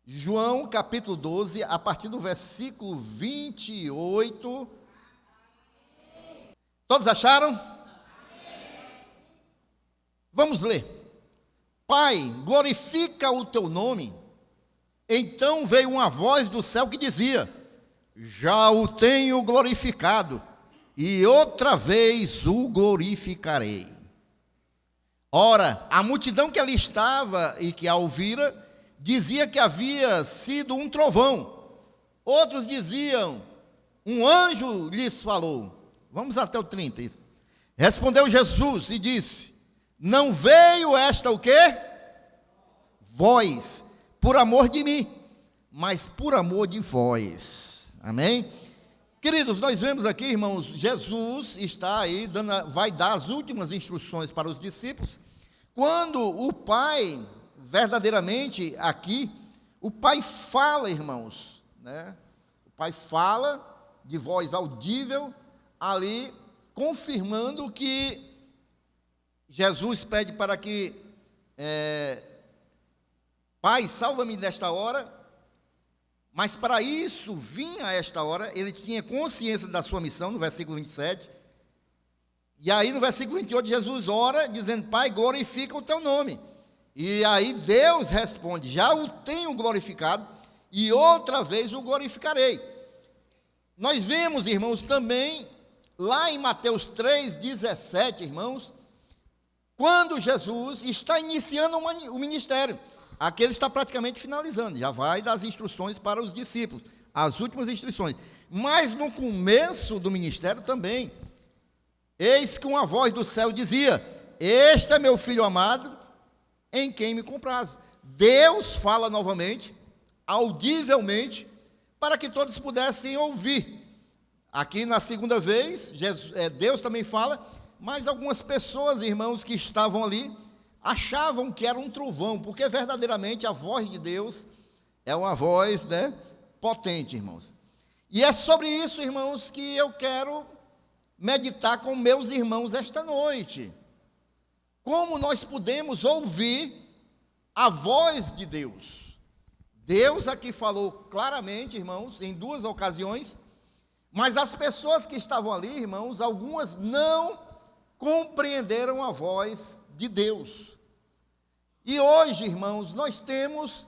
João capítulo 12, a partir do versículo 28. Todos acharam? Vamos ler. Pai, glorifica o teu nome. Então veio uma voz do céu que dizia: já o tenho glorificado, e outra vez o glorificarei. Ora, a multidão que ali estava e que a ouvira, dizia que havia sido um trovão. Outros diziam, um anjo lhes falou. Vamos até o 30. Isso. Respondeu Jesus e disse: não veio esta o quê? Voz, por amor de mim, mas por amor de vós. Amém? Queridos, nós vemos aqui, irmãos, Jesus está aí, vai dar as últimas instruções para os discípulos, quando o Pai, verdadeiramente aqui, o Pai fala, irmãos, né? O Pai fala de voz audível, ali, confirmando que Jesus pede para que, Pai, salva-me nesta hora, mas para isso, vinha a esta hora, ele tinha consciência da sua missão, no versículo 27, e aí no versículo 28, Jesus ora, dizendo: Pai, glorifica o teu nome. E aí Deus responde: já o tenho glorificado, e outra vez o glorificarei. Nós vemos, irmãos, também, lá em Mateus 3,17, irmãos, quando Jesus está iniciando o ministério. Aqui ele está praticamente finalizando, já vai dar as instruções para os discípulos, as últimas instruções. Mas no começo do ministério também, eis que uma voz do céu dizia: este é meu filho amado, em quem me comprazo. Deus fala novamente, audivelmente, para que todos pudessem ouvir. Aqui na segunda vez, Deus também fala, mas algumas pessoas, irmãos, que estavam ali, achavam que era um trovão, porque verdadeiramente a voz de Deus é uma voz, né, potente, irmãos. E é sobre isso, irmãos, que eu quero meditar com meus irmãos esta noite. Como nós podemos ouvir a voz de Deus? Deus aqui falou claramente, irmãos, em duas ocasiões, mas as pessoas que estavam ali, irmãos, algumas não compreenderam a voz de Deus. E hoje, irmãos, nós temos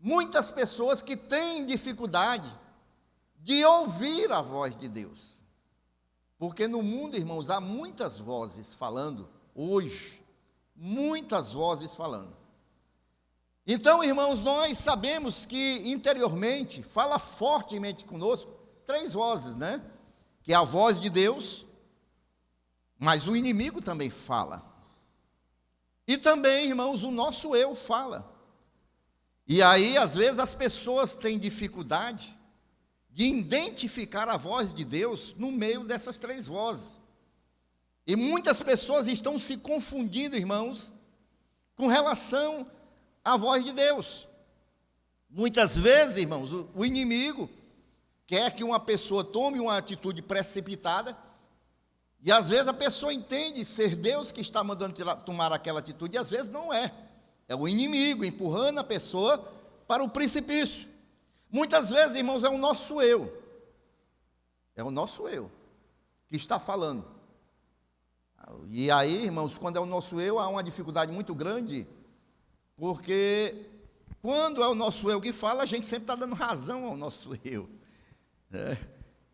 muitas pessoas que têm dificuldade de ouvir a voz de Deus. Porque no mundo, irmãos, há muitas vozes falando hoje, muitas vozes falando. Então, irmãos, nós sabemos que interiormente fala fortemente conosco três vozes, né? Que é a voz de Deus, mas o inimigo também fala. E também, irmãos, o nosso eu fala. E aí, às vezes, as pessoas têm dificuldade de identificar a voz de Deus no meio dessas três vozes. E muitas pessoas estão se confundindo, irmãos, com relação à voz de Deus. Muitas vezes, irmãos, o inimigo quer que uma pessoa tome uma atitude precipitada, e às vezes a pessoa entende ser Deus que está mandando tomar aquela atitude, e às vezes não é. É o inimigo empurrando a pessoa para o precipício. Muitas vezes, irmãos, é o nosso eu. É o nosso eu que está falando. E aí, irmãos, quando é o nosso eu, há uma dificuldade muito grande, porque quando é o nosso eu que fala, a gente sempre está dando razão ao nosso eu.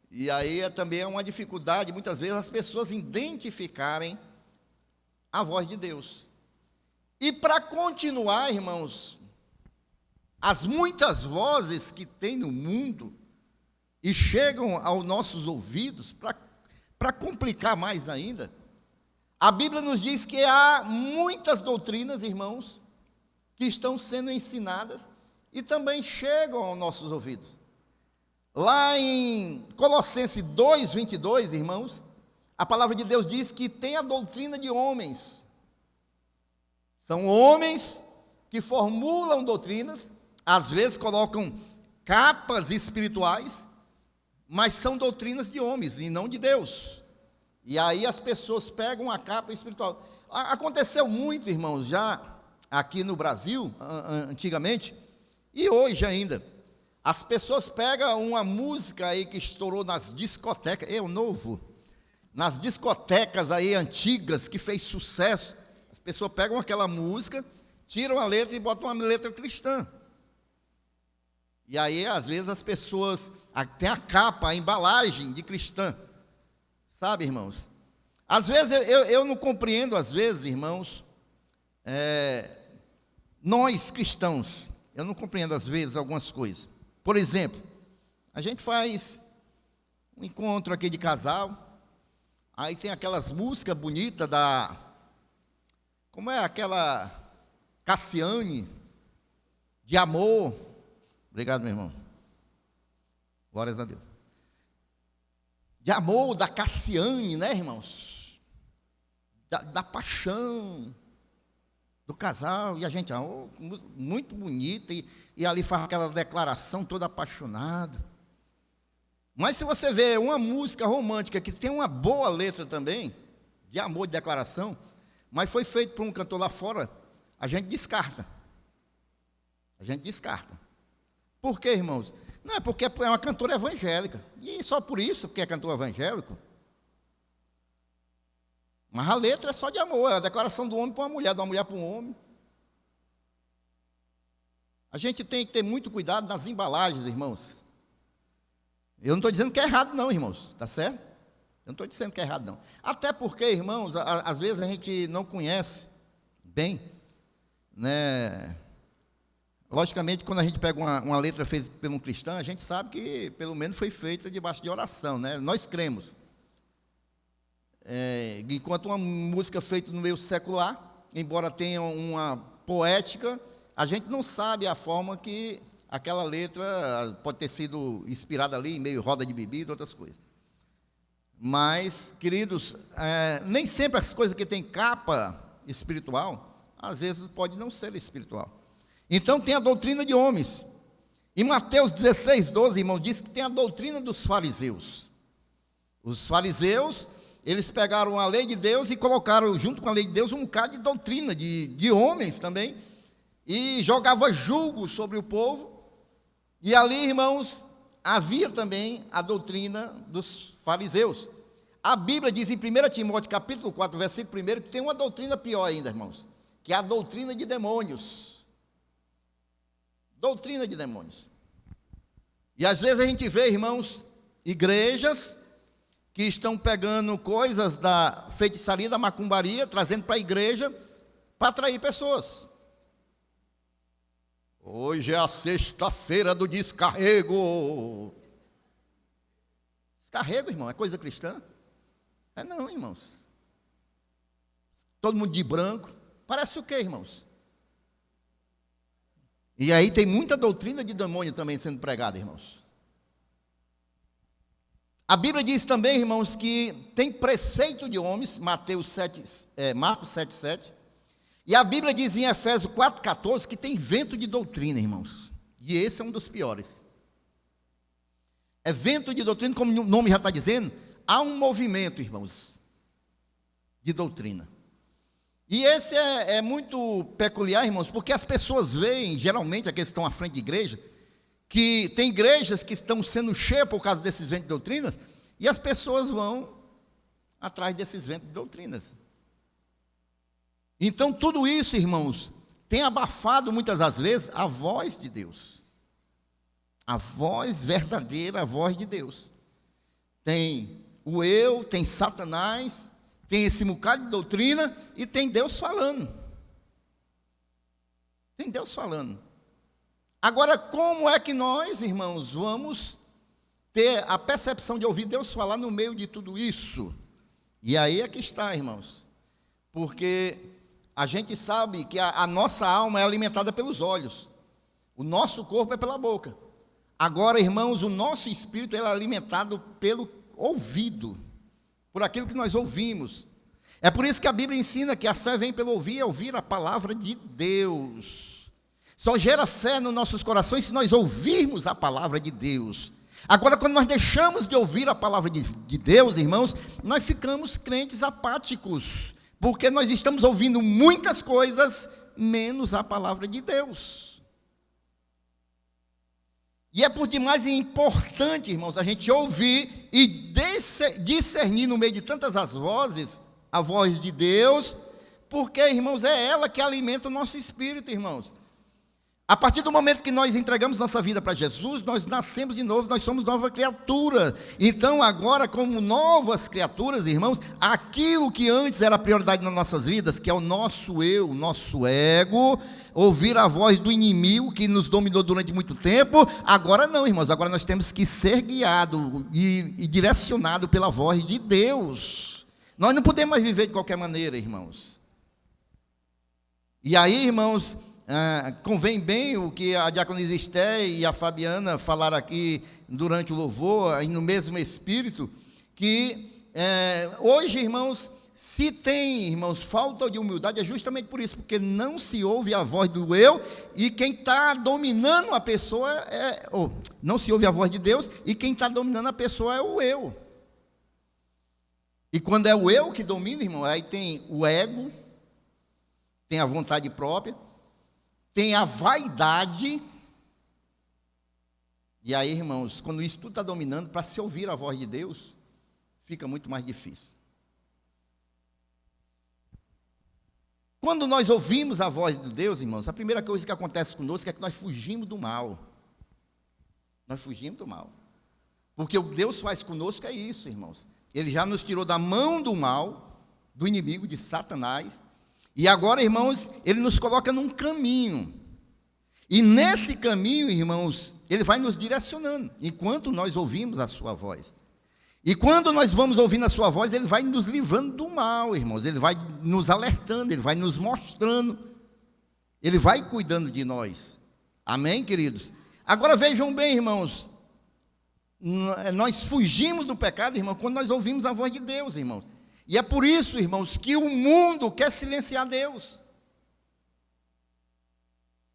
E aí também é uma dificuldade, muitas vezes, as pessoas identificarem a voz de Deus. E para continuar, irmãos, as muitas vozes que tem no mundo e chegam aos nossos ouvidos, para complicar mais ainda, a Bíblia nos diz que há muitas doutrinas, irmãos, que estão sendo ensinadas e também chegam aos nossos ouvidos. Lá em Colossenses 2:22, irmãos, a palavra de Deus diz que tem a doutrina de homens. São homens que formulam doutrinas, às vezes colocam capas espirituais, mas são doutrinas de homens e não de Deus. E aí as pessoas pegam a capa espiritual. Aconteceu muito, irmãos, já aqui no Brasil, antigamente, E hoje ainda, as pessoas pegam uma música aí que estourou nas discotecas, novo, nas discotecas aí antigas, que fez sucesso. As pessoas pegam aquela música, tiram a letra e botam uma letra cristã. E aí, às vezes, as pessoas têm a capa, a embalagem de cristã. Sabe, irmãos? Às vezes, eu não compreendo, às vezes, irmãos, nós cristãos, eu não compreendo, às vezes, algumas coisas. Por exemplo, a gente faz um encontro aqui de casal, aí tem aquelas músicas bonitas como é aquela Cassiane, de amor. Obrigado, meu irmão. Glórias a Deus. De amor da Cassiane, né, irmãos? Da paixão do casal. E a gente, muito bonita, e ali faz aquela declaração toda apaixonada. Mas se você vê uma música romântica que tem uma boa letra também, de amor, de declaração, mas foi feito por um cantor lá fora, a gente descarta. A gente descarta. Por quê, irmãos? Não, é porque é uma cantora evangélica. E só por isso, porque é cantor evangélico. Mas a letra é só de amor, é a declaração do homem para uma mulher, da mulher para um homem. A gente tem que ter muito cuidado nas embalagens, irmãos. Eu não estou dizendo que é errado não, irmãos, tá certo? Eu não estou dizendo que é errado não. Até porque, irmãos, às vezes a gente não conhece bem, né? Logicamente, quando a gente pega uma letra feita por um cristão, a gente sabe que pelo menos foi feita debaixo de oração, né? Nós cremos. Enquanto uma música feita no meio secular, embora tenha uma poética, a gente não sabe a forma que aquela letra pode ter sido inspirada ali, em meio roda de bebida, outras coisas. Mas, queridos, nem sempre as coisas que têm capa espiritual, às vezes pode não ser espiritual. Então tem a doutrina de homens. Em Mateus 16, 12, irmão, diz que tem a doutrina dos fariseus. Os fariseus, eles pegaram a lei de Deus e colocaram junto com a lei de Deus um bocado de doutrina de homens também, e jogava julgo sobre o povo. E ali, irmãos, havia também a doutrina dos fariseus. A Bíblia diz em 1 Timóteo capítulo 4, versículo 1, que tem uma doutrina pior ainda, irmãos, que é a doutrina de demônios. Doutrina de demônios. E às vezes a gente vê, irmãos, igrejas que estão pegando coisas da feitiçaria, da macumbaria, trazendo para a igreja para atrair pessoas. Hoje é a sexta-feira do descarrego. Descarrego, irmão, é coisa cristã? Não, irmãos. Todo mundo de branco. Parece o quê, irmãos? E aí tem muita doutrina de demônio também sendo pregada, irmãos. A Bíblia diz também, irmãos, que tem preceito de homens, Marcos 7,7. E a Bíblia diz em Efésios 4,14 que tem vento de doutrina, irmãos. E esse é um dos piores. É vento de doutrina, como o nome já está dizendo, há um movimento, irmãos, de doutrina. E esse é muito peculiar, irmãos, porque as pessoas veem, geralmente, aqueles que estão à frente de igreja, que tem igrejas que estão sendo cheias por causa desses ventos de doutrinas, e as pessoas vão atrás desses ventos de doutrinas. Então, tudo isso, irmãos, tem abafado muitas das vezes a voz de Deus. A voz verdadeira, a voz de Deus. Tem o eu, tem Satanás, tem esse bocado de doutrina e tem Deus falando. Tem Deus falando. Agora, como é que nós, irmãos, vamos ter a percepção de ouvir Deus falar no meio de tudo isso? E aí é que está, irmãos. Porque a gente sabe que a nossa alma é alimentada pelos olhos. O nosso corpo é pela boca. Agora, irmãos, o nosso espírito é alimentado pelo ouvido, por aquilo que nós ouvimos. É por isso que a Bíblia ensina que a fé vem pelo ouvir, e ouvir a palavra de Deus. Só gera fé nos nossos corações se nós ouvirmos a palavra de Deus. Agora, quando nós deixamos de ouvir a palavra de Deus, irmãos, nós ficamos crentes apáticos, porque nós estamos ouvindo muitas coisas, menos a palavra de Deus. E é por demais importante, irmãos, a gente ouvir e discernir no meio de tantas as vozes, a voz de Deus, porque, irmãos, é ela que alimenta o nosso espírito, irmãos. A partir do momento que nós entregamos nossa vida para Jesus, nós nascemos de novo, nós somos nova criatura. Então, agora, como novas criaturas, irmãos, aquilo que antes era prioridade nas nossas vidas, que é o nosso eu, o nosso ego, ouvir a voz do inimigo que nos dominou durante muito tempo, agora não, irmãos, agora nós temos que ser guiados e direcionados pela voz de Deus. Nós não podemos mais viver de qualquer maneira, irmãos. E aí, irmãos, convém bem o que a diaconisa Esté e a Fabiana falaram aqui durante o louvor, aí no mesmo espírito, que hoje, irmãos, se tem, irmãos, falta de humildade, é justamente por isso, porque não se ouve a voz do eu, e quem está dominando a pessoa não se ouve a voz de Deus, e quem está dominando a pessoa é o eu. E quando é o eu que domina, irmão, aí tem o ego, tem a vontade própria, tem a vaidade. E aí, irmãos, quando isso tudo está dominando, para se ouvir a voz de Deus, fica muito mais difícil. Quando nós ouvimos a voz de Deus, irmãos, a primeira coisa que acontece conosco é que nós fugimos do mal. Nós fugimos do mal. Porque o que Deus faz conosco é isso, irmãos. Ele já nos tirou da mão do mal, do inimigo, de Satanás. E agora, irmãos, Ele nos coloca num caminho. E nesse caminho, irmãos, Ele vai nos direcionando, enquanto nós ouvimos a sua voz. E quando nós vamos ouvindo a sua voz, Ele vai nos livrando do mal, irmãos. Ele vai nos alertando, Ele vai nos mostrando. Ele vai cuidando de nós. Amém, queridos? Agora vejam bem, irmãos. Nós fugimos do pecado, irmão, quando nós ouvimos a voz de Deus, irmãos. E é por isso, irmãos, que o mundo quer silenciar Deus.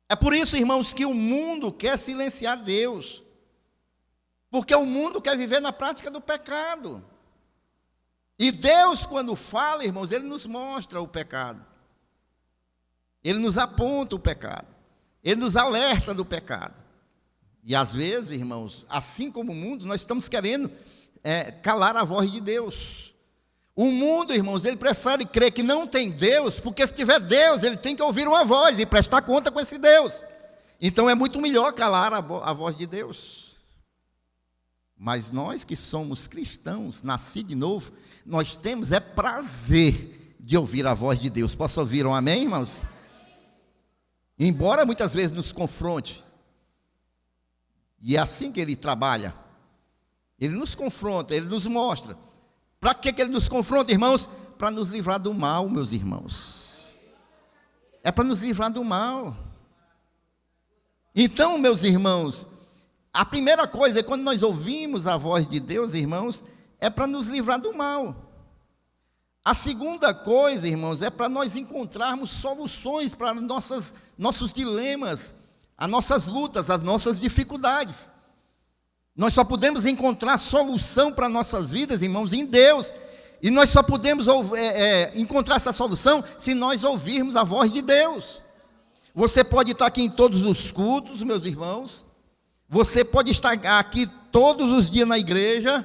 É por isso, irmãos, que o mundo quer silenciar Deus. Porque o mundo quer viver na prática do pecado. E Deus, quando fala, irmãos, Ele nos mostra o pecado. Ele nos aponta o pecado. Ele nos alerta do pecado. E às vezes, irmãos, assim como o mundo, nós estamos querendo calar a voz de Deus. O mundo, irmãos, ele prefere crer que não tem Deus, porque se tiver Deus, ele tem que ouvir uma voz e prestar conta com esse Deus. Então é muito melhor calar a voz de Deus. Mas nós que somos cristãos, nascidos de novo, nós temos prazer de ouvir a voz de Deus. Posso ouvir um amém, irmãos? Embora muitas vezes nos confronte, e é assim que Ele trabalha. Ele nos confronta, Ele nos mostra. Para que Ele nos confronta, irmãos? Para nos livrar do mal, meus irmãos. É para nos livrar do mal. Então, meus irmãos, a primeira coisa é quando nós ouvimos a voz de Deus, irmãos, é para nos livrar do mal. A segunda coisa, irmãos, é para nós encontrarmos soluções para nossos dilemas, as nossas lutas, as nossas dificuldades. Nós só podemos encontrar solução para nossas vidas, irmãos, em Deus. E nós só podemos encontrar essa solução se nós ouvirmos a voz de Deus. Você pode estar aqui em todos os cultos, meus irmãos. Você pode estar aqui todos os dias na igreja.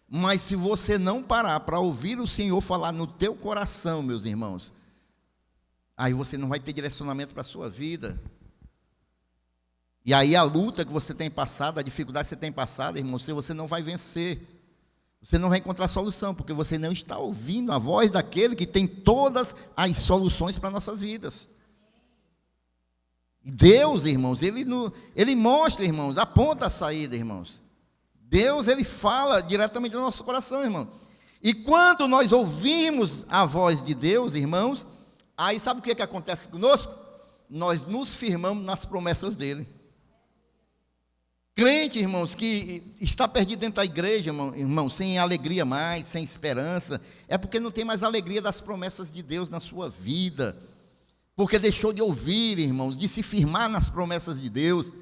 Mas se você não parar para ouvir o Senhor falar no teu coração, meus irmãos, aí você não vai ter direcionamento para a sua vida. E aí a luta que você tem passado, a dificuldade que você tem passado, irmão, você não vai vencer. Você não vai encontrar solução, porque você não está ouvindo a voz daquele que tem todas as soluções para nossas vidas. E Deus, irmãos, Ele mostra, irmãos, aponta a saída, irmãos. Deus, Ele fala diretamente no nosso coração, irmão. E quando nós ouvimos a voz de Deus, irmãos, aí sabe o que acontece conosco? Nós nos firmamos nas promessas dEle. Crente, irmãos, que está perdido dentro da igreja, irmão, sem alegria mais, sem esperança, é porque não tem mais alegria das promessas de Deus na sua vida. Porque deixou de ouvir, irmãos, de se firmar nas promessas de Deus.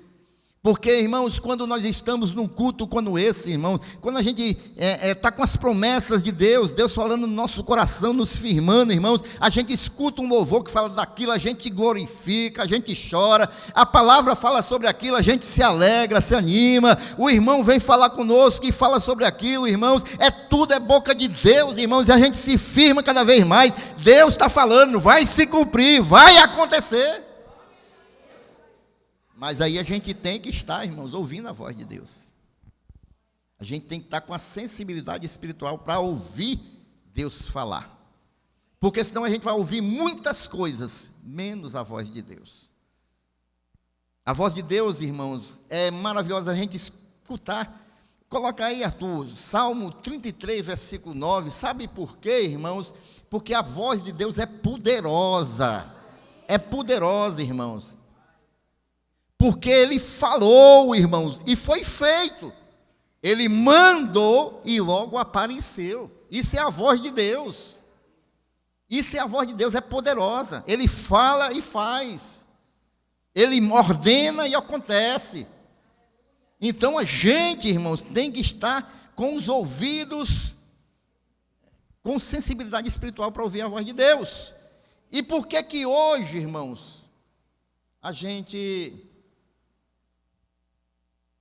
Porque, irmãos, quando nós estamos num culto como esse, irmãos, quando a gente está com as promessas de Deus, Deus falando no nosso coração, nos firmando, irmãos, a gente escuta um louvor que fala daquilo, a gente glorifica, a gente chora, a palavra fala sobre aquilo, a gente se alegra, se anima, o irmão vem falar conosco e fala sobre aquilo, irmãos, tudo é boca de Deus, irmãos, e a gente se firma cada vez mais. Deus está falando, vai se cumprir, vai acontecer. Mas aí a gente tem que estar, irmãos, ouvindo a voz de Deus. A gente tem que estar com a sensibilidade espiritual para ouvir Deus falar. Porque senão a gente vai ouvir muitas coisas, menos a voz de Deus. A voz de Deus, irmãos, é maravilhosa a gente escutar. Coloca aí, Arthur, Salmo 33, versículo 9. Sabe por quê, irmãos? Porque a voz de Deus é poderosa. É poderosa, irmãos. Porque ele falou, irmãos, e foi feito. Ele mandou e logo apareceu. Isso é a voz de Deus. Isso é a voz de Deus, é poderosa. Ele fala e faz. Ele ordena e acontece. Então a gente, irmãos, tem que estar com os ouvidos, com sensibilidade espiritual para ouvir a voz de Deus. E por que que hoje, irmãos,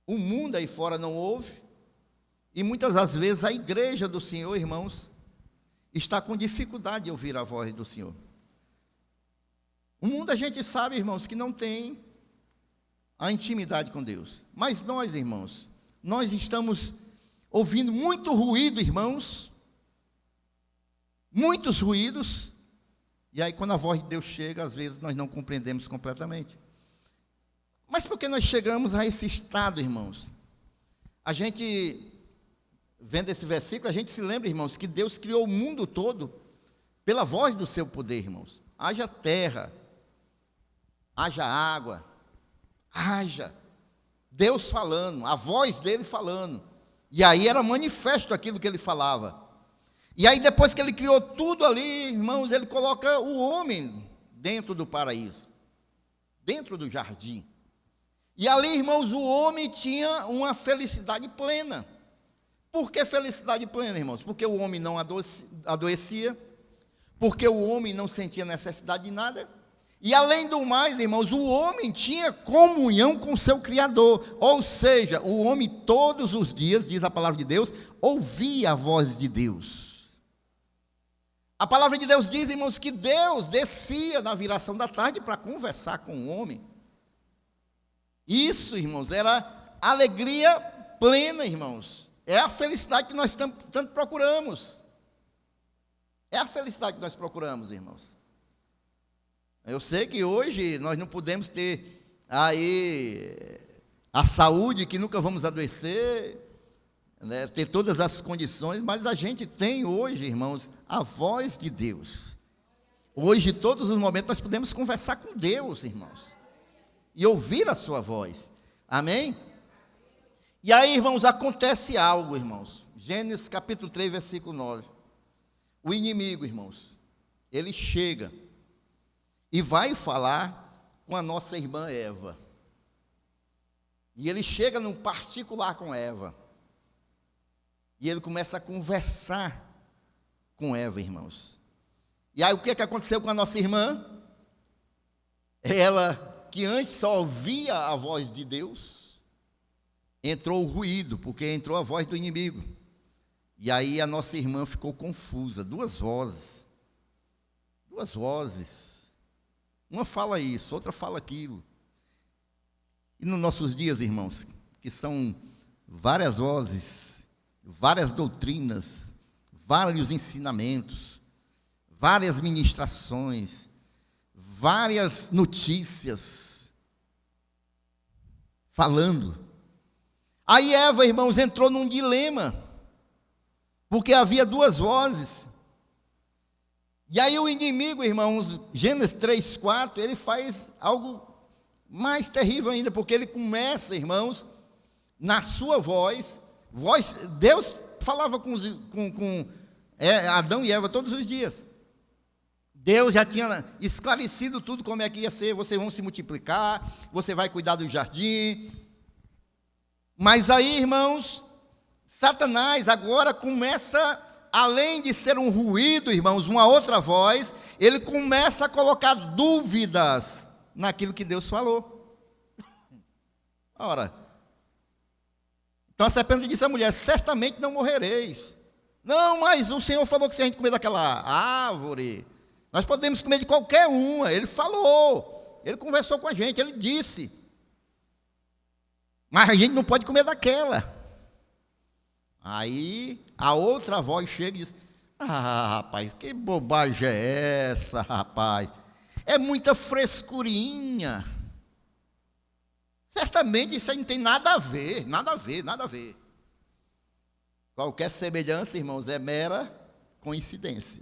o mundo aí fora não ouve, e muitas das vezes a igreja do Senhor, irmãos, está com dificuldade de ouvir a voz do Senhor. O mundo a gente sabe, irmãos, que não tem a intimidade com Deus. Mas nós, irmãos, nós estamos ouvindo muito ruído, irmãos, muitos ruídos, e aí quando a voz de Deus chega, às vezes nós não compreendemos completamente. Mas por que nós chegamos a esse estado, irmãos? A gente, vendo esse versículo, a gente se lembra, irmãos, que Deus criou o mundo todo pela voz do seu poder, irmãos. Haja terra, haja água, haja. Deus falando, a voz dele falando. E aí era manifesto aquilo que ele falava. E aí depois que ele criou tudo ali, irmãos, ele coloca o homem dentro do paraíso, dentro do jardim. E ali, irmãos, o homem tinha uma felicidade plena. Por que felicidade plena, irmãos? Porque o homem não adoecia, porque o homem não sentia necessidade de nada. E além do mais, irmãos, o homem tinha comunhão com o seu Criador. Ou seja, o homem todos os dias, diz a palavra de Deus, ouvia a voz de Deus. A palavra de Deus diz, irmãos, que Deus descia na viração da tarde para conversar com o homem. Isso, irmãos, era alegria plena, irmãos. É a felicidade que nós tanto procuramos. É a felicidade que nós procuramos, irmãos. Eu sei que hoje nós não podemos ter aí a saúde, que nunca vamos adoecer, né, ter todas as condições, mas a gente tem hoje, irmãos, a voz de Deus. Hoje, todos os momentos, nós podemos conversar com Deus, irmãos, e ouvir a sua voz. Amém? E aí, irmãos, acontece algo, irmãos. Gênesis capítulo 3, versículo 9. O inimigo, irmãos, ele chega e vai falar com a nossa irmã Eva. E ele chega num particular com Eva. E ele começa a conversar com Eva, irmãos. E aí o que aconteceu com a nossa irmã? Ela, que antes só ouvia a voz de Deus, entrou o ruído, porque entrou a voz do inimigo. E aí a nossa irmã ficou confusa, duas vozes. Uma fala isso, outra fala aquilo. E nos nossos dias, irmãos, que são várias vozes, várias doutrinas, vários ensinamentos, várias ministrações, várias notícias falando. Aí Eva, irmãos, entrou num dilema, porque havia duas vozes. E aí o inimigo, irmãos, Gênesis 3, 4, ele faz algo mais terrível ainda, porque ele começa, irmãos, na sua voz, Deus falava com Adão e Eva todos os dias. Deus já tinha esclarecido tudo como é que ia ser, vocês vão se multiplicar, você vai cuidar do jardim, Mas aí, irmãos, Satanás agora começa, além de ser um ruído, irmãos, uma outra voz, ele começa a colocar dúvidas naquilo que Deus falou. Ora, então a serpente disse à mulher: certamente não morrereis. Não, mas o Senhor falou que se a gente comer daquela árvore, nós podemos comer de qualquer uma. Ele falou, ele conversou com a gente, ele disse. Mas a gente não pode comer daquela. Aí a outra voz chega e diz: ah, rapaz, que bobagem é essa, rapaz? É muita frescurinha. Certamente isso aí não tem nada a ver, nada a ver, nada a ver. Qualquer semelhança, irmãos, é mera coincidência.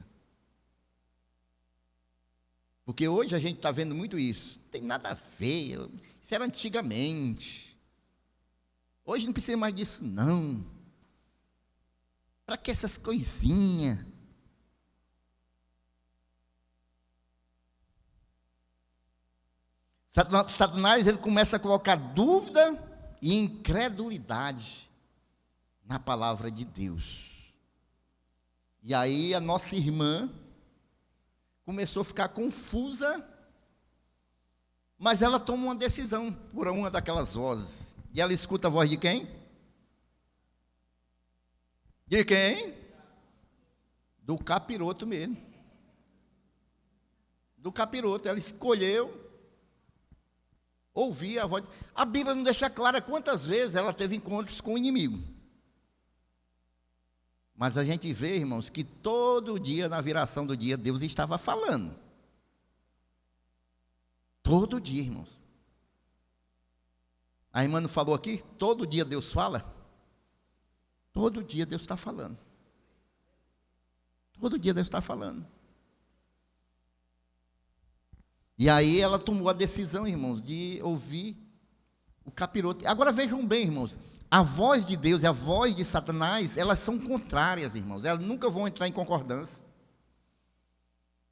Porque hoje a gente está vendo muito isso. Não tem nada a ver, isso era antigamente. Hoje não precisa mais disso, não. Para que essas coisinhas? Satanás, ele começa a colocar dúvida e incredulidade na palavra de Deus. E aí a nossa irmã começou a ficar confusa, mas ela toma uma decisão por uma daquelas vozes. E ela escuta a voz de quem? De quem? Do capiroto mesmo. Do capiroto. Ela escolheu ouvir a voz. A Bíblia não deixa clara quantas vezes ela teve encontros com o inimigo. Mas a gente vê, irmãos, que todo dia, na viração do dia, Deus estava falando. Todo dia, irmãos. A irmã não falou aqui? Todo dia Deus fala? Todo dia Deus está falando. Todo dia Deus está falando. E aí ela tomou a decisão, irmãos, de ouvir o capiroto. Agora vejam bem, irmãos, a voz de Deus e a voz de Satanás, elas são contrárias, irmãos. Elas nunca vão entrar em concordância.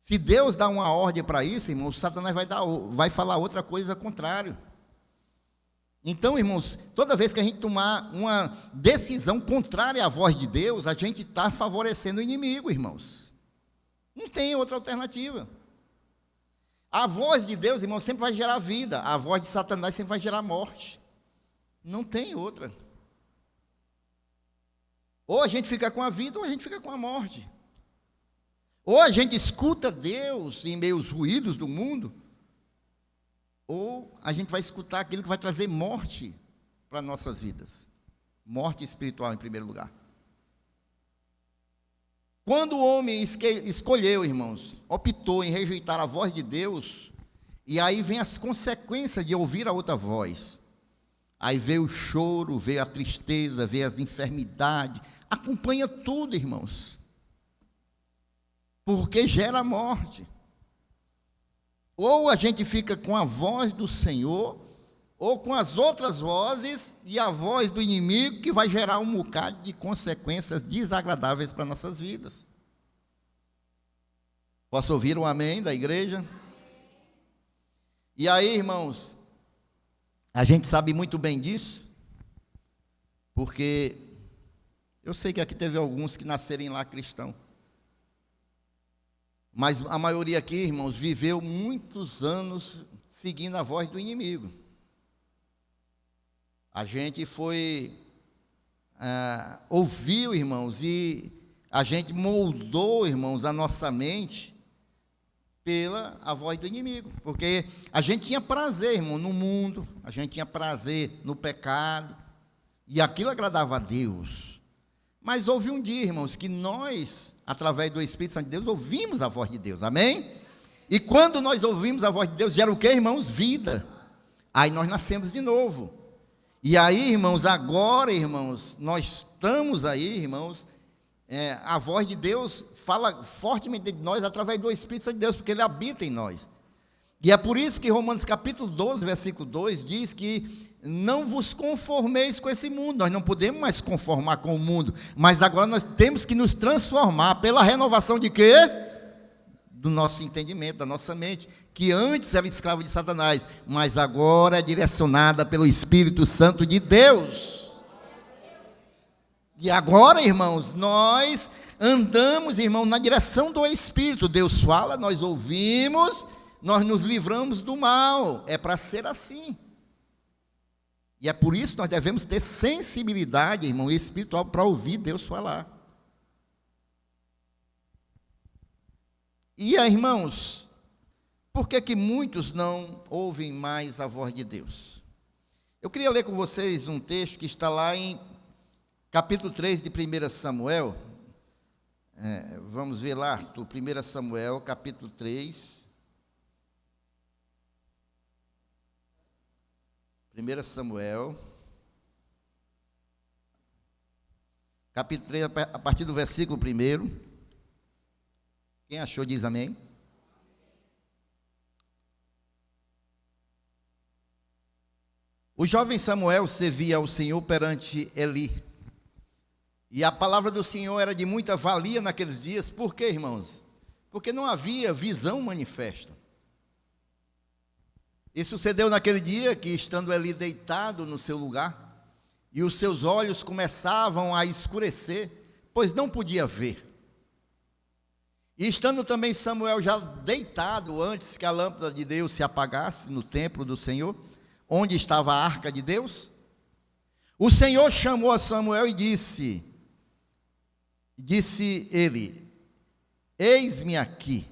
Se Deus dá uma ordem para isso, irmãos, Satanás vai falar outra coisa contrária. Então, irmãos, toda vez que a gente tomar uma decisão contrária à voz de Deus, a gente está favorecendo o inimigo, irmãos. Não tem outra alternativa. A voz de Deus, irmãos, sempre vai gerar vida. A voz de Satanás sempre vai gerar morte. Não tem outra. Ou a gente fica com a vida, ou a gente fica com a morte. Ou a gente escuta Deus em meio aos ruídos do mundo, ou a gente vai escutar aquilo que vai trazer morte para nossas vidas. Morte espiritual, em primeiro lugar. Quando o homem escolheu, irmãos, optou em rejeitar a voz de Deus, e aí vem as consequências de ouvir a outra voz. Aí veio o choro, veio a tristeza, veio as enfermidades, acompanha tudo, irmãos. Porque gera morte. Ou a gente fica com a voz do Senhor, ou com as outras vozes e a voz do inimigo, que vai gerar um bocado de consequências desagradáveis para nossas vidas. Posso ouvir um amém da igreja? E aí, irmãos, a gente sabe muito bem disso, porque eu sei que aqui teve alguns que nascerem lá cristãos. Mas a maioria aqui, irmãos, viveu muitos anos seguindo a voz do inimigo. A gente ouviu, irmãos, e a gente moldou, irmãos, a nossa mente pela a voz do inimigo. Porque a gente tinha prazer, irmão, no mundo, a gente tinha prazer no pecado, e aquilo agradava a Deus. Mas houve um dia, irmãos, que nós, através do Espírito Santo de Deus, ouvimos a voz de Deus, amém? E quando nós ouvimos a voz de Deus, gera o quê, irmãos? Vida. Aí nós nascemos de novo. E aí, irmãos, agora, irmãos, nós estamos aí, irmãos, a voz de Deus fala fortemente de nós através do Espírito Santo de Deus, porque Ele habita em nós. E é por isso que Romanos capítulo 12, versículo 2, diz que não vos conformeis com esse mundo. Nós não podemos mais conformar com o mundo, mas agora nós temos que nos transformar pela renovação de quê? Do nosso entendimento, da nossa mente, que antes era escrava de Satanás, mas agora é direcionada pelo Espírito Santo de Deus. E agora, irmãos, nós andamos, irmão, na direção do Espírito. Deus fala, nós ouvimos, nós nos livramos do mal. É para ser assim. E é por isso que nós devemos ter sensibilidade, irmão, espiritual, para ouvir Deus falar. E, irmãos, por que muitos não ouvem mais a voz de Deus? Eu queria ler com vocês um texto que está lá em capítulo 3 de 1 Samuel. Vamos ver lá, 1 Samuel, capítulo 3. 1 Samuel, capítulo 3, a partir do versículo 1. Quem achou diz amém. O jovem Samuel servia ao Senhor perante Eli. E a palavra do Senhor era de muita valia naqueles dias. Por quê, irmãos? Porque não havia visão manifesta. E sucedeu naquele dia que, estando Eli deitado no seu lugar, e os seus olhos começavam a escurecer, pois não podia ver. E estando também Samuel já deitado, antes que a lâmpada de Deus se apagasse no templo do Senhor, onde estava a arca de Deus, o Senhor chamou a Samuel e disse ele: eis-me aqui.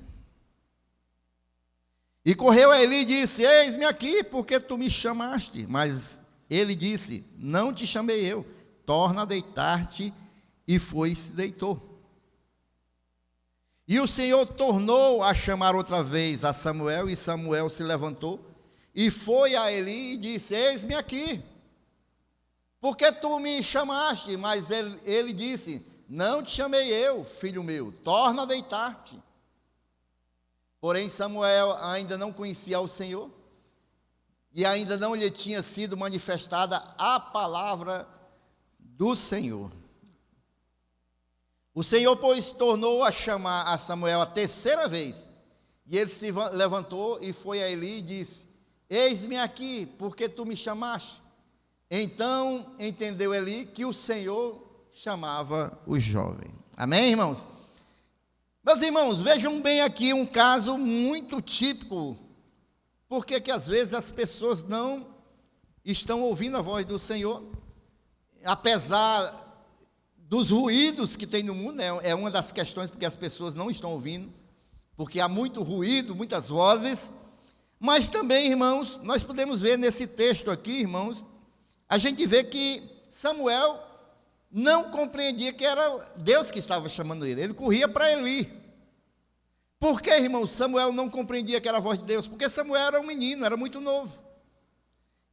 E correu a Eli e disse: eis-me aqui, porque tu me chamaste. Mas ele disse: não te chamei eu, torna a deitar-te. E foi e se deitou. E o Senhor tornou a chamar outra vez a Samuel, e Samuel se levantou, e foi a Eli e disse: eis-me aqui, porque tu me chamaste. Mas ele disse: não te chamei eu, filho meu, torna a deitar-te. Porém, Samuel ainda não conhecia o Senhor, e ainda não lhe tinha sido manifestada a palavra do Senhor. O Senhor, pois, tornou a chamar a Samuel a terceira vez, e ele se levantou e foi a Eli e disse: eis-me aqui, porque tu me chamaste. Então entendeu Eli que o Senhor chamava o jovem. Amém, irmãos? Meus irmãos, vejam bem aqui um caso muito típico. Por que às vezes as pessoas não estão ouvindo a voz do Senhor, apesar dos ruídos que tem no mundo, é uma das questões porque as pessoas não estão ouvindo, porque há muito ruído, muitas vozes. Mas também, irmãos, nós podemos ver nesse texto aqui, irmãos, a gente vê que Samuel não compreendia que era Deus que estava chamando ele. Ele corria para Eli. Por que, irmão, Samuel não compreendia que era a voz de Deus? Porque Samuel era um menino, era muito novo.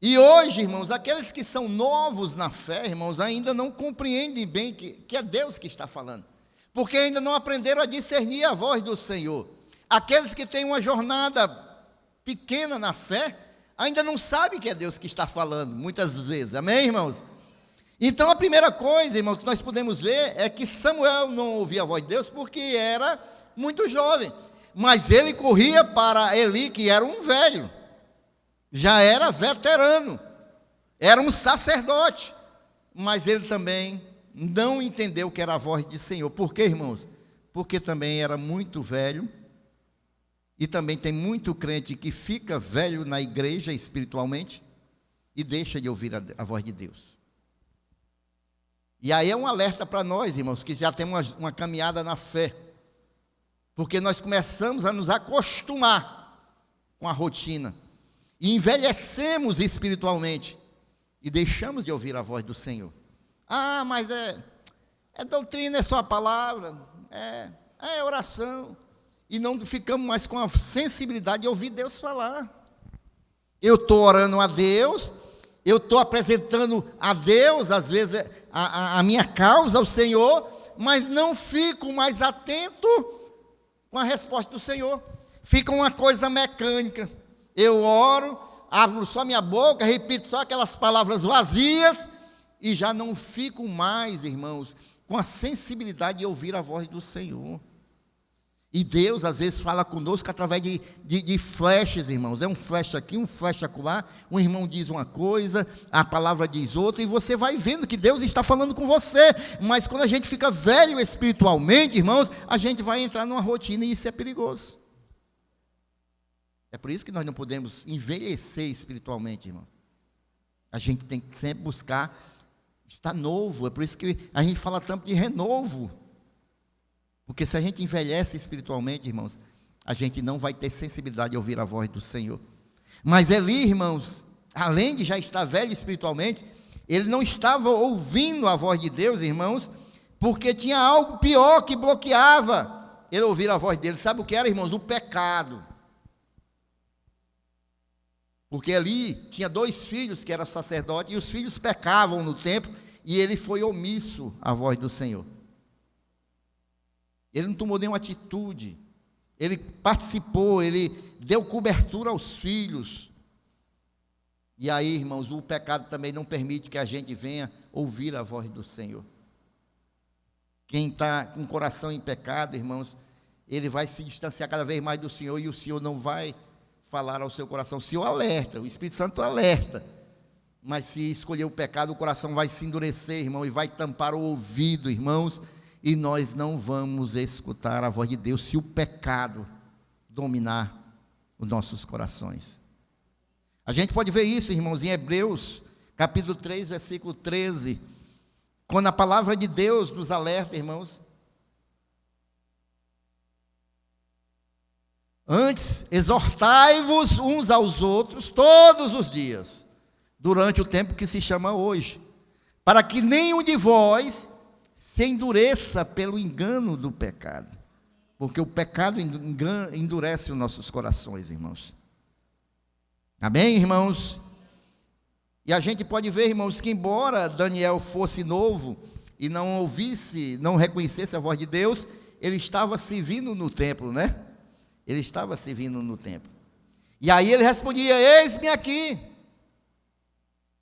E hoje, irmãos, aqueles que são novos na fé, irmãos, ainda não compreendem bem que é Deus que está falando. Porque ainda não aprenderam a discernir a voz do Senhor. Aqueles que têm uma jornada pequena na fé, ainda não sabem que é Deus que está falando, muitas vezes. Amém, irmãos? Então, a primeira coisa, irmãos, que nós podemos ver é que Samuel não ouvia a voz de Deus porque era muito jovem. Mas ele corria para Eli, que era um velho, já era veterano, era um sacerdote. Mas ele também não entendeu que era a voz do Senhor. Por quê, irmãos? Porque também era muito velho. E também tem muito crente que fica velho na igreja espiritualmente e deixa de ouvir a voz de Deus. E aí é um alerta para nós, irmãos, que já temos uma caminhada na fé. Porque nós começamos a nos acostumar com a rotina. E envelhecemos espiritualmente. E deixamos de ouvir a voz do Senhor. Ah, mas é doutrina, é só a palavra. É oração. E não ficamos mais com a sensibilidade de ouvir Deus falar. Eu estou orando a Deus, eu estou apresentando a Deus, às vezes, a minha causa ao Senhor, mas não fico mais atento com a resposta do Senhor. Fica uma coisa mecânica. Eu oro, abro só minha boca, repito só aquelas palavras vazias, e já não fico mais, irmãos, com a sensibilidade de ouvir a voz do Senhor. E Deus, às vezes, fala conosco através de flashes, irmãos. É um flash aqui, um flash acolá. Um irmão diz uma coisa, a palavra diz outra, e você vai vendo que Deus está falando com você. Mas quando a gente fica velho espiritualmente, irmãos, a gente vai entrar numa rotina e isso é perigoso. É por isso que nós não podemos envelhecer espiritualmente, irmão. A gente tem que sempre buscar estar novo. É por isso que a gente fala tanto de renovo. Porque se a gente envelhece espiritualmente, irmãos, a gente não vai ter sensibilidade a ouvir a voz do Senhor. Mas Eli, irmãos, além de já estar velho espiritualmente, ele não estava ouvindo a voz de Deus, irmãos, porque tinha algo pior que bloqueava ele ouvir a voz dele. Sabe o que era, irmãos? O pecado. Porque Eli tinha 2 filhos que eram sacerdotes, e os filhos pecavam no templo, e ele foi omisso à voz do Senhor. Ele não tomou nenhuma atitude, ele participou, ele deu cobertura aos filhos. E aí, irmãos, o pecado também não permite que a gente venha ouvir a voz do Senhor. Quem está com o coração em pecado, irmãos, ele vai se distanciar cada vez mais do Senhor, e o Senhor não vai falar ao seu coração. O Senhor alerta, o Espírito Santo alerta. Mas se escolher o pecado, o coração vai se endurecer, irmão, e vai tampar o ouvido, irmãos, e nós não vamos escutar a voz de Deus se o pecado dominar os nossos corações. A gente pode ver isso, irmãos, em Hebreus, capítulo 3, versículo 13, quando a palavra de Deus nos alerta, irmãos. Antes, exortai-vos uns aos outros todos os dias, durante o tempo que se chama hoje, para que nenhum de vós se endureça pelo engano do pecado, porque o pecado endurece os nossos corações, irmãos. Amém, irmãos? E a gente pode ver, irmãos, que embora Daniel fosse novo e não ouvisse, não reconhecesse a voz de Deus, ele estava servindo no templo, né? Ele estava servindo no templo. E aí ele respondia: eis-me aqui.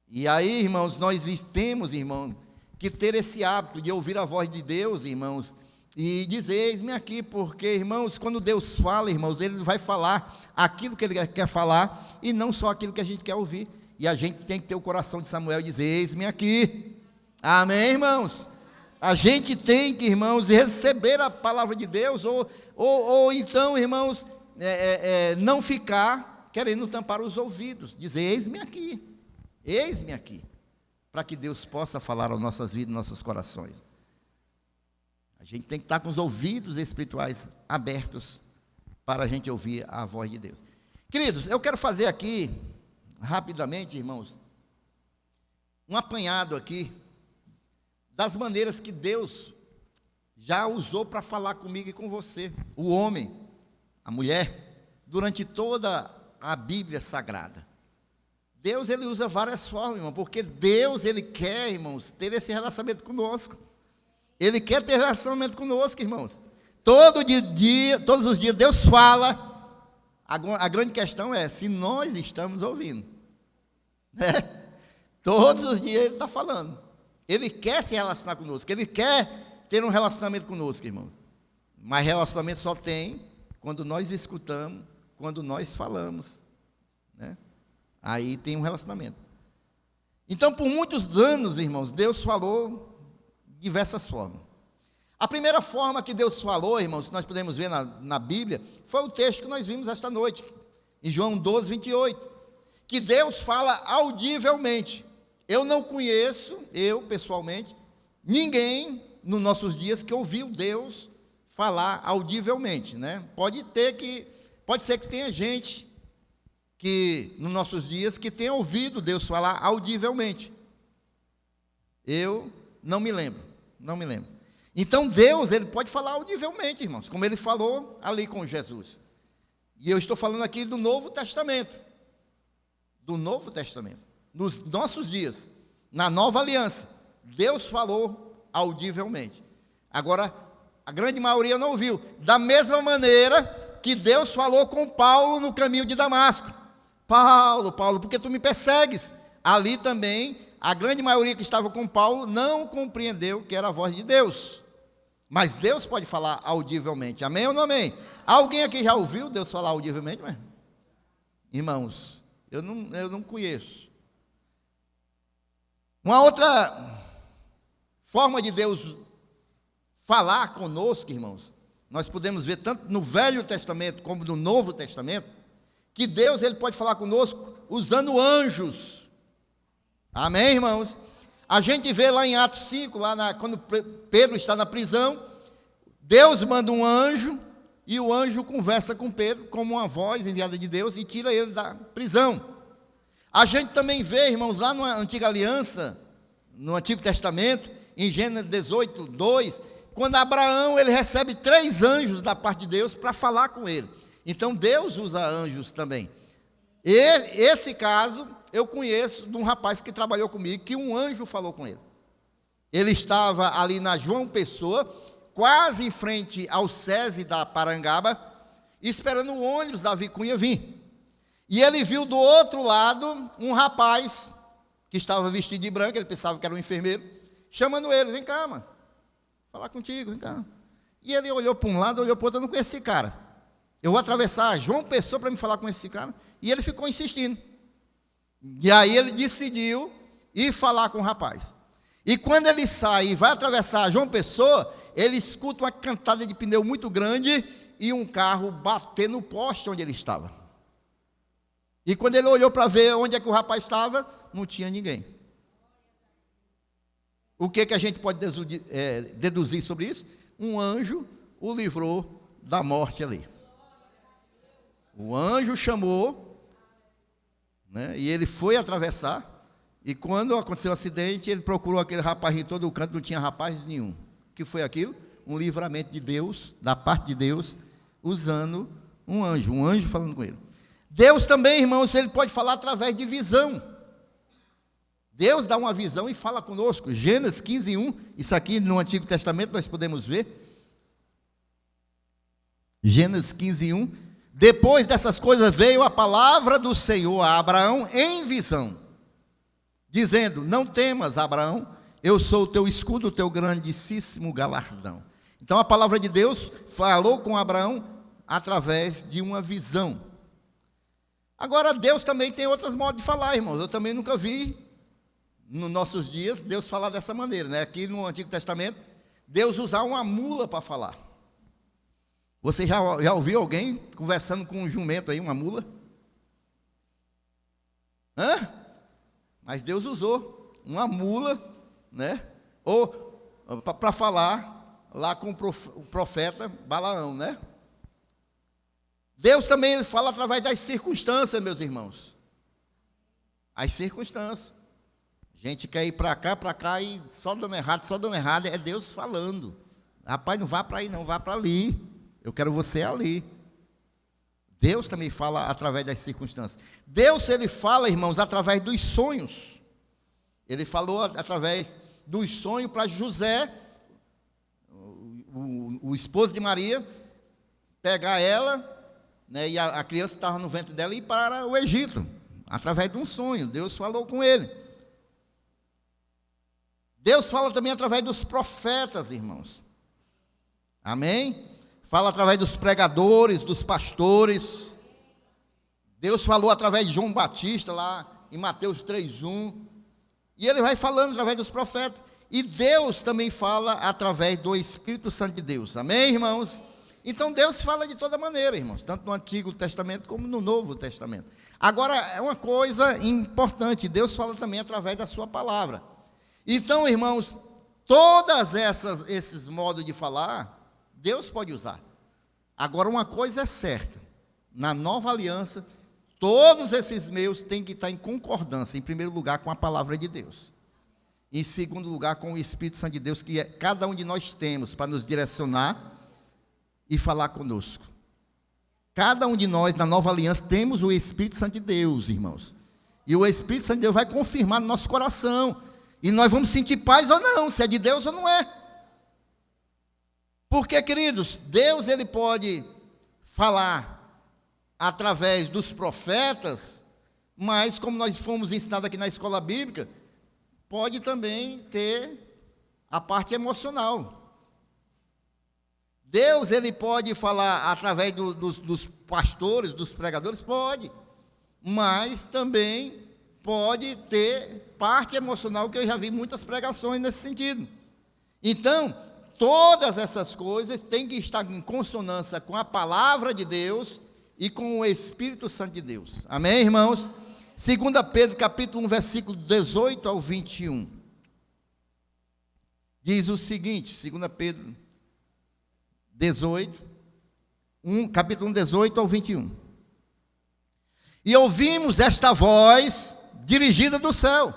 E aí, irmãos, nós temos, irmão, que ter esse hábito de ouvir a voz de Deus, irmãos, e dizer: eis-me aqui, porque, irmãos, quando Deus fala, irmãos, Ele vai falar aquilo que Ele quer falar, e não só aquilo que a gente quer ouvir. E a gente tem que ter o coração de Samuel e dizer: eis-me aqui. Amém, irmãos? A gente tem que, irmãos, receber a palavra de Deus, ou então, irmãos, não ficar querendo tampar os ouvidos, dizer: eis-me aqui, para que Deus possa falar às nossas vidas, aos nossos corações. A gente tem que estar com os ouvidos espirituais abertos para a gente ouvir a voz de Deus. Queridos, eu quero fazer aqui, rapidamente, irmãos, um apanhado aqui das maneiras que Deus já usou para falar comigo e com você, o homem, a mulher, durante toda a Bíblia Sagrada. Deus, Ele usa várias formas, irmão, porque Deus, Ele quer, irmãos, ter esse relacionamento conosco. Ele quer ter relacionamento conosco, irmãos. Todos os dias Deus fala. A grande questão é se nós estamos ouvindo, né? Todos os dias Ele está falando. Ele quer se relacionar conosco, Ele quer ter um relacionamento conosco, irmãos. Mas relacionamento só tem quando nós escutamos, quando nós falamos, né? Aí tem um relacionamento. Então, por muitos anos, irmãos, Deus falou de diversas formas. A primeira forma que Deus falou, irmãos, que nós podemos ver na Bíblia, foi o texto que nós vimos esta noite, em João 12, 28, que Deus fala audivelmente. Eu não conheço, pessoalmente, ninguém nos nossos dias que ouviu Deus falar audivelmente, né? Pode ser que tenha gente que nos nossos dias que tenha ouvido Deus falar audivelmente. Eu não me lembro. Então Deus, Ele pode falar audivelmente, irmãos, como Ele falou ali com Jesus. E eu estou falando aqui do Novo Testamento. Do Novo Testamento. Nos nossos dias, na Nova Aliança, Deus falou audivelmente. Agora, a grande maioria não ouviu. Da mesma maneira que Deus falou com Paulo no caminho de Damasco. Paulo, por que tu me persegues? Ali também, a grande maioria que estava com Paulo não compreendeu que era a voz de Deus. Mas Deus pode falar audivelmente. Amém ou não amém? Alguém aqui já ouviu Deus falar audivelmente? Mas, irmãos, eu não conheço. Uma outra forma de Deus falar conosco, irmãos, nós podemos ver tanto no Velho Testamento como no Novo Testamento, que Deus ele pode falar conosco usando anjos. Amém, irmãos? A gente vê lá em Atos 5, quando Pedro está na prisão, Deus manda um anjo, e o anjo conversa com Pedro, como uma voz enviada de Deus, e tira ele da prisão. A gente também vê, irmãos, lá na Antiga Aliança, no Antigo Testamento, em Gênesis 18, 2, quando Abraão ele recebe 3 anjos da parte de Deus para falar com ele. Então Deus usa anjos também. E esse caso eu conheço de um rapaz que trabalhou comigo, que um anjo falou com ele. Ele estava ali na João Pessoa, quase em frente ao SESI da Parangaba, esperando o ônibus da Vicunha vir. E ele viu do outro lado um rapaz que estava vestido de branco, ele pensava que era um enfermeiro, chamando ele: vem cá, mano, falar contigo, vem cá. E ele olhou para um lado, olhou para o outro: eu não conheço esse cara. Eu vou atravessar João Pessoa para me falar com esse cara. E ele ficou insistindo. E aí ele decidiu ir falar com o rapaz. E quando ele sai e vai atravessar João Pessoa, ele escuta uma cantada de pneu muito grande e um carro bater no poste onde ele estava. E quando ele olhou para ver onde é que o rapaz estava, não tinha ninguém. O que a gente pode deduzir sobre isso? Um anjo o livrou da morte ali. O anjo chamou, né, e ele foi atravessar, e quando aconteceu o acidente, ele procurou aquele rapaz em todo o canto, não tinha rapaz nenhum. O que foi aquilo? Um livramento de Deus, da parte de Deus, usando um anjo falando com ele. Deus também, irmãos, ele pode falar através de visão. Deus dá uma visão e fala conosco. Gênesis 15, 1, isso aqui no Antigo Testamento nós podemos ver. Gênesis 15, 1. Depois dessas coisas veio a palavra do Senhor a Abraão em visão, dizendo: não temas, Abraão, eu sou o teu escudo, o teu grandíssimo galardão. Então a palavra de Deus falou com Abraão através de uma visão. Agora Deus também tem outros modos de falar, irmãos. Eu também nunca vi, nos nossos dias, Deus falar dessa maneira, né? Aqui no Antigo Testamento, Deus usar uma mula para falar. Você já ouviu alguém conversando com um jumento aí, uma mula? Mas Deus usou uma mula, né? Ou para falar lá com o profeta Balaão, né? Deus também ele fala através das circunstâncias, meus irmãos. As circunstâncias. A gente quer ir para cá e só dando errado, é Deus falando. Rapaz, não vá para aí não, vá para ali. Eu quero você ali. Deus também fala através das circunstâncias. Deus, ele fala, irmãos, através dos sonhos. Ele falou através dos sonhos para José, o esposo de Maria, pegar ela, né, e a criança estava no ventre dela, e ir para o Egito, através de um sonho. Deus falou com ele. Deus fala também através dos profetas, irmãos. Amém? Fala através dos pregadores, dos pastores. Deus falou através de João Batista, lá em Mateus 3:1. E ele vai falando através dos profetas. E Deus também fala através do Espírito Santo de Deus. Amém, irmãos? Então Deus fala de toda maneira, irmãos, tanto no Antigo Testamento como no Novo Testamento. Agora, é uma coisa importante, Deus fala também através da sua palavra. Então, irmãos, todas esses modos de falar, Deus pode usar. Agora, uma coisa é certa: na nova aliança, todos esses meios têm que estar em concordância, em primeiro lugar, com a palavra de Deus. Em segundo lugar, com o Espírito Santo de Deus, que cada um de nós temos para nos direcionar e falar conosco. Cada um de nós, na nova aliança, temos o Espírito Santo de Deus, irmãos. E o Espírito Santo de Deus vai confirmar no nosso coração. E nós vamos sentir paz ou não, se é de Deus ou não é. Porque, queridos, Deus ele pode falar através dos profetas, mas como nós fomos ensinados aqui na escola bíblica, pode também ter a parte emocional. Deus, ele pode falar através dos pastores, dos pregadores? Pode. Mas também pode ter parte emocional, que eu já vi muitas pregações nesse sentido. Então, todas essas coisas têm que estar em consonância com a palavra de Deus e com o Espírito Santo de Deus. Amém, irmãos? 2 Pedro, capítulo 1, versículo 18 ao 21. Diz o seguinte, 2 Pedro 18, capítulo 1, 18 ao 21. E ouvimos esta voz dirigida do céu.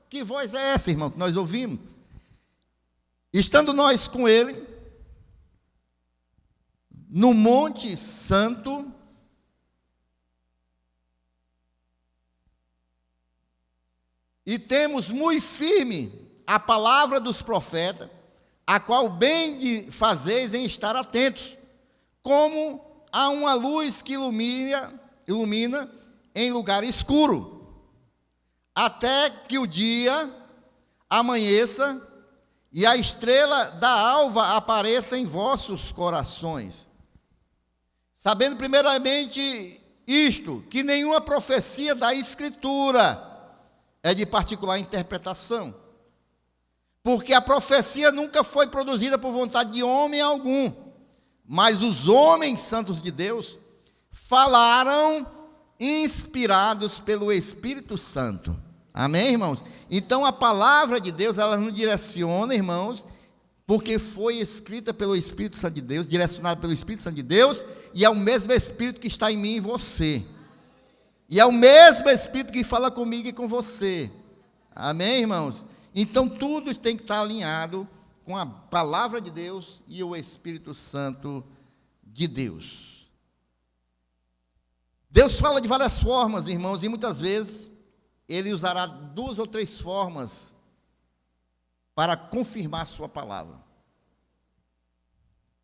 Que voz é essa, irmão, que nós ouvimos? Estando nós com ele, no Monte Santo, e temos muito firme a palavra dos profetas, a qual bem fazeis em estar atentos, como a uma luz que ilumina em lugar escuro, até que o dia amanheça e a estrela da alva apareça em vossos corações. Sabendo primeiramente isto, que nenhuma profecia da Escritura é de particular interpretação, porque a profecia nunca foi produzida por vontade de homem algum, mas os homens santos de Deus falaram inspirados pelo Espírito Santo. Amém, irmãos? Então a palavra de Deus, ela nos direciona, irmãos, porque foi escrita pelo Espírito Santo de Deus, direcionada pelo Espírito Santo de Deus, e é o mesmo Espírito que está em mim e em você. E é o mesmo Espírito que fala comigo e com você. Amém, irmãos? Então tudo tem que estar alinhado com a palavra de Deus e o Espírito Santo de Deus. Deus fala de várias formas, irmãos, e muitas vezes Ele usará 2 ou 3 formas para confirmar a sua palavra.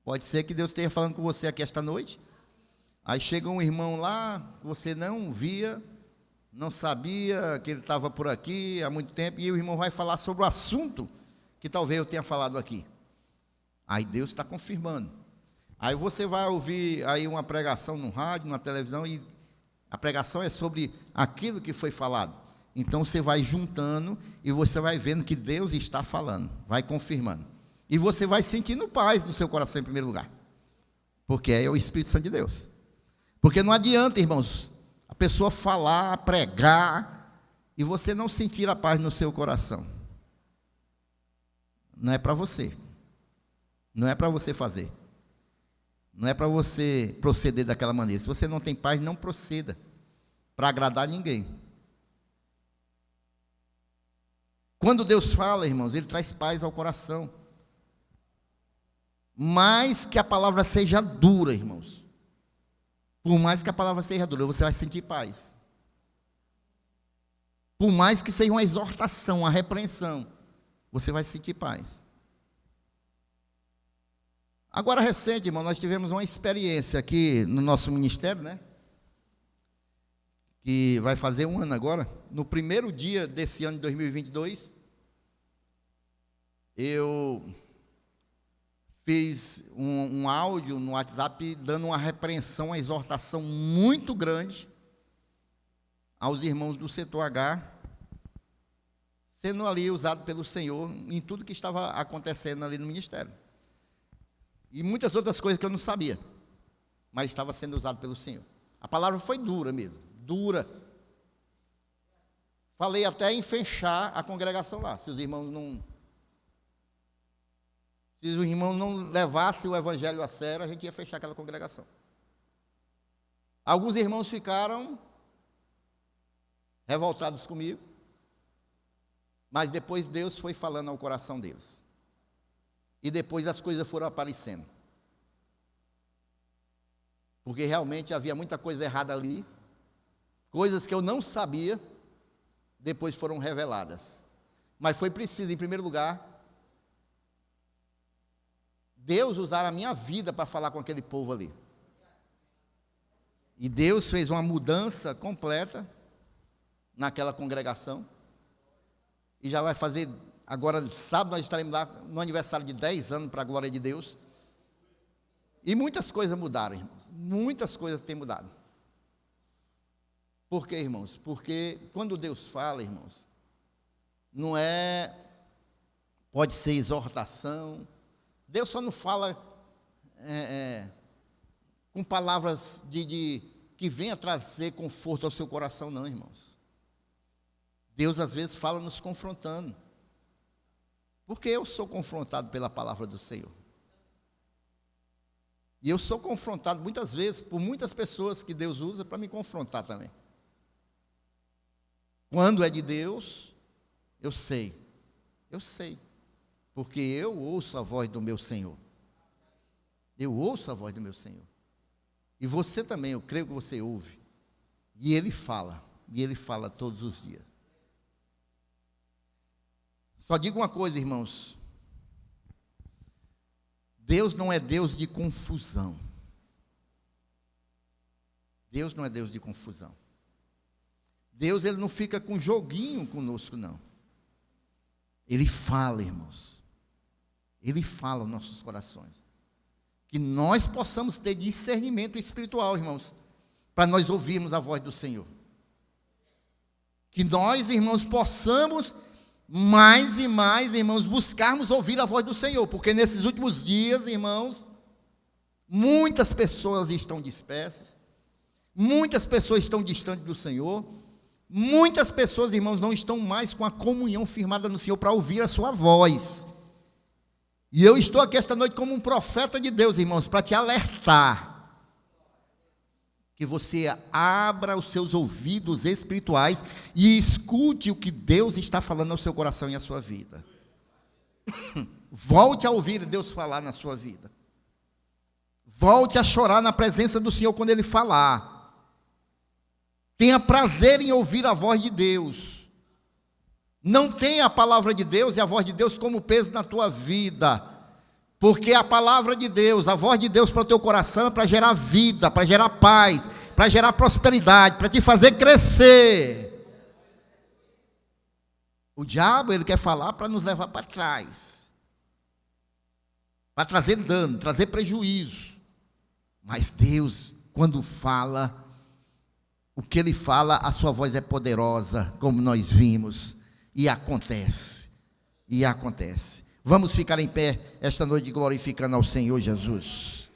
Pode ser que Deus esteja falando com você aqui esta noite. Aí chega um irmão lá, que você não via, não sabia que ele estava por aqui há muito tempo, e o irmão vai falar sobre o assunto que talvez eu tenha falado aqui. Aí Deus está confirmando. Aí você vai ouvir aí uma pregação no rádio, na televisão, e a pregação é sobre aquilo que foi falado. Então você vai juntando e você vai vendo que Deus está falando, vai confirmando. E você vai sentindo paz no seu coração em primeiro lugar, porque é o Espírito Santo de Deus. Porque não adianta, irmãos, a pessoa falar, pregar, e você não sentir a paz no seu coração. Não é para você. Não é para você fazer. Não é para você proceder daquela maneira. Se você não tem paz, não proceda para agradar ninguém. Quando Deus fala, irmãos, Ele traz paz ao coração. Mais que a palavra seja dura, irmãos. Por mais que a palavra seja dura, você vai sentir paz. Por mais que seja uma exortação, uma repreensão, você vai sentir paz. Agora, recente, irmão, nós tivemos uma experiência aqui no nosso ministério, né? Que vai fazer 1 ano agora. No primeiro dia desse ano de 2022, eu fiz um áudio no WhatsApp dando uma repreensão, uma exortação muito grande aos irmãos do setor H, sendo ali usado pelo Senhor em tudo que estava acontecendo ali no ministério. E muitas outras coisas que eu não sabia, mas estava sendo usado pelo Senhor. A palavra foi dura mesmo, dura. Falei até em fechar a congregação lá, se os irmãos não levassem o evangelho a sério, a gente ia fechar aquela congregação. Alguns irmãos ficaram revoltados comigo, mas depois Deus foi falando ao coração deles. E depois as coisas foram aparecendo. Porque realmente havia muita coisa errada ali, coisas que eu não sabia, depois foram reveladas. Mas foi preciso, em primeiro lugar, Deus usar a minha vida para falar com aquele povo ali. E Deus fez uma mudança completa naquela congregação. E já vai fazer, agora sábado nós estaremos lá no aniversário de 10 anos para a glória de Deus. E muitas coisas mudaram, irmãos. Muitas coisas têm mudado. Por quê, irmãos? Porque quando Deus fala, irmãos, não é... Pode ser exortação. Deus só não fala com palavras que venham trazer conforto ao seu coração, não, irmãos. Deus, às vezes, fala nos confrontando. Porque eu sou confrontado pela palavra do Senhor. E eu sou confrontado muitas vezes por muitas pessoas que Deus usa para me confrontar também. Quando é de Deus, eu sei. Porque eu ouço a voz do meu Senhor. Eu ouço a voz do meu Senhor. E você também, eu creio que você ouve. E Ele fala todos os dias. Só digo uma coisa, irmãos. Deus não é Deus de confusão. Deus não é Deus de confusão. Deus, Ele não fica com joguinho conosco, não. Ele fala, irmãos. Ele fala aos nossos corações. Que nós possamos ter discernimento espiritual, irmãos, para nós ouvirmos a voz do Senhor. Que nós, irmãos, possamos mais e mais, irmãos, buscarmos ouvir a voz do Senhor, porque nesses últimos dias, irmãos, muitas pessoas estão dispersas, muitas pessoas estão distantes do Senhor, muitas pessoas, irmãos, não estão mais com a comunhão firmada no Senhor para ouvir a sua voz. E eu estou aqui esta noite como um profeta de Deus, irmãos, para te alertar que você abra os seus ouvidos espirituais e escute o que Deus está falando ao seu coração e à sua vida. Volte a ouvir Deus falar na sua vida. Volte a chorar na presença do Senhor quando Ele falar. Tenha prazer em ouvir a voz de Deus. Não tenha a palavra de Deus e a voz de Deus como peso na tua vida. Porque a palavra de Deus, a voz de Deus para o teu coração é para gerar vida, para gerar paz, para gerar prosperidade, para te fazer crescer. O diabo, ele quer falar para nos levar para trás, para trazer dano, trazer prejuízo. Mas Deus, quando fala, o que Ele fala, a sua voz é poderosa, como nós vimos, e acontece, Vamos ficar em pé esta noite glorificando ao Senhor Jesus.